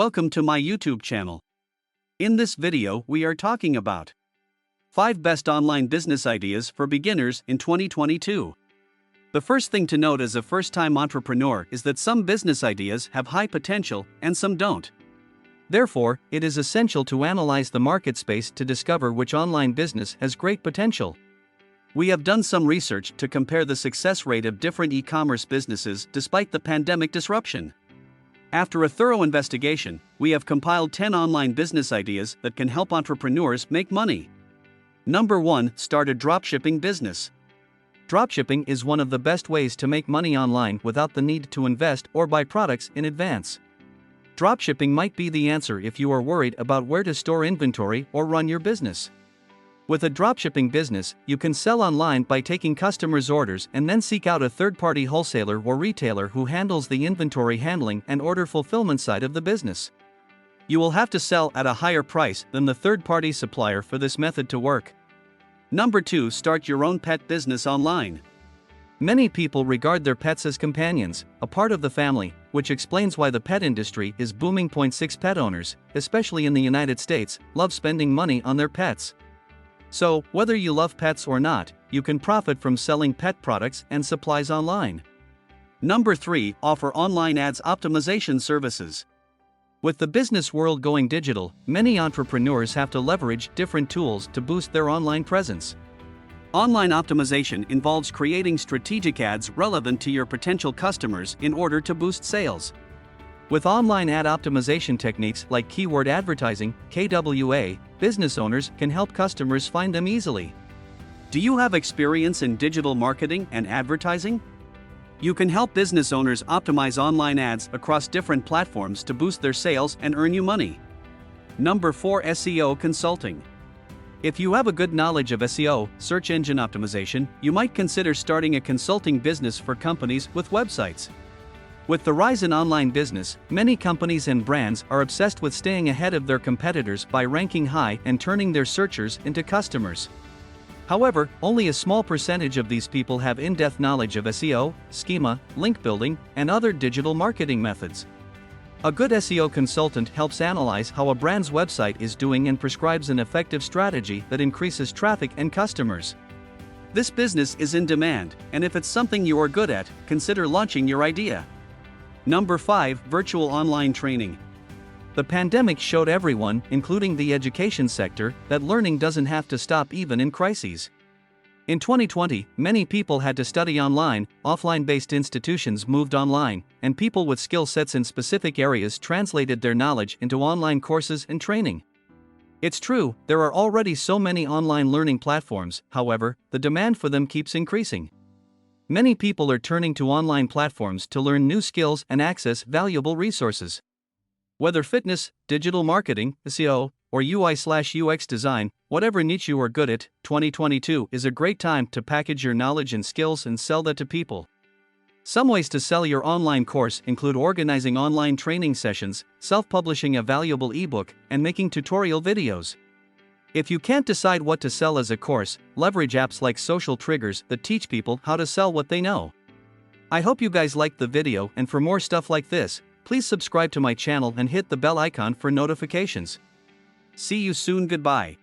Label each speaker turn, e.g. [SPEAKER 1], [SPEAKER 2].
[SPEAKER 1] welcome to my YouTube channel. In this video, we are talking about 5 best online business ideas for beginners in 2022. The first thing to note as a first-time entrepreneur is that some business ideas have high potential and some don't. Therefore, it is essential to analyze the market space to discover which online business has great potential. We have done some research to compare the success rate of different e-commerce businesses despite the pandemic disruption. After a thorough investigation, we have compiled 10 online business ideas that can help entrepreneurs make money. Number 1. Start a dropshipping business. Dropshipping is one of the best ways to make money online without the need to invest or buy products in advance. Dropshipping might be the answer if you are worried about where to store inventory or run your business. With a dropshipping business, you can sell online by taking customers' orders and then seek out a third-party wholesaler or retailer who handles the inventory handling and order fulfillment side of the business. You will have to sell at a higher price than the third-party supplier for this method to work. Number 2. Start your own pet business online. Many people regard their pets as companions, a part of the family, which explains why the pet industry is booming. 6 Pet owners, especially in the United States, love spending money on their pets. So, whether you love pets or not, you can profit from selling pet products and supplies online. Number 3. Offer online ads optimization services. With the business world going digital, many entrepreneurs have to leverage different tools to boost their online presence. Online optimization involves creating strategic ads relevant to your potential customers in order to boost sales. With online ad optimization techniques like keyword advertising, KWA, business owners can help customers find them easily. Do you have experience in digital marketing and advertising? You can help business owners optimize online ads across different platforms to boost their sales and earn you money. Number 4. SEO Consulting. If you have a good knowledge of SEO, search engine optimization, you might consider starting a consulting business for companies with websites. With the rise in online business, many companies and brands are obsessed with staying ahead of their competitors by ranking high and turning their searchers into customers. However, only a small percentage of these people have in-depth knowledge of SEO, schema, link building, and other digital marketing methods. A good SEO consultant helps analyze how a brand's website is doing and prescribes an effective strategy that increases traffic and customers. This business is in demand, and if it's something you are good at, consider launching your idea. Number 5. Virtual online training. The pandemic showed everyone, including the education sector, that learning doesn't have to stop even in crises. In 2020, many people had to study online, offline-based institutions moved online, and people with skill sets in specific areas translated their knowledge into online courses and training. It's true, there are already so many online learning platforms, however, the demand for them keeps increasing. Many people are turning to online platforms to learn new skills and access valuable resources. Whether fitness, digital marketing, SEO, or UI/UX design, whatever niche you are good at, 2022 is a great time to package your knowledge and skills and sell that to people. Some ways to sell your online course include organizing online training sessions, self-publishing a valuable ebook, and making tutorial videos. If you can't decide what to sell as a course, leverage apps like social triggers that teach people how to sell what they know. I hope you guys liked the video, and for more stuff like this, please subscribe to my channel and hit the bell icon for notifications. See you soon. Goodbye.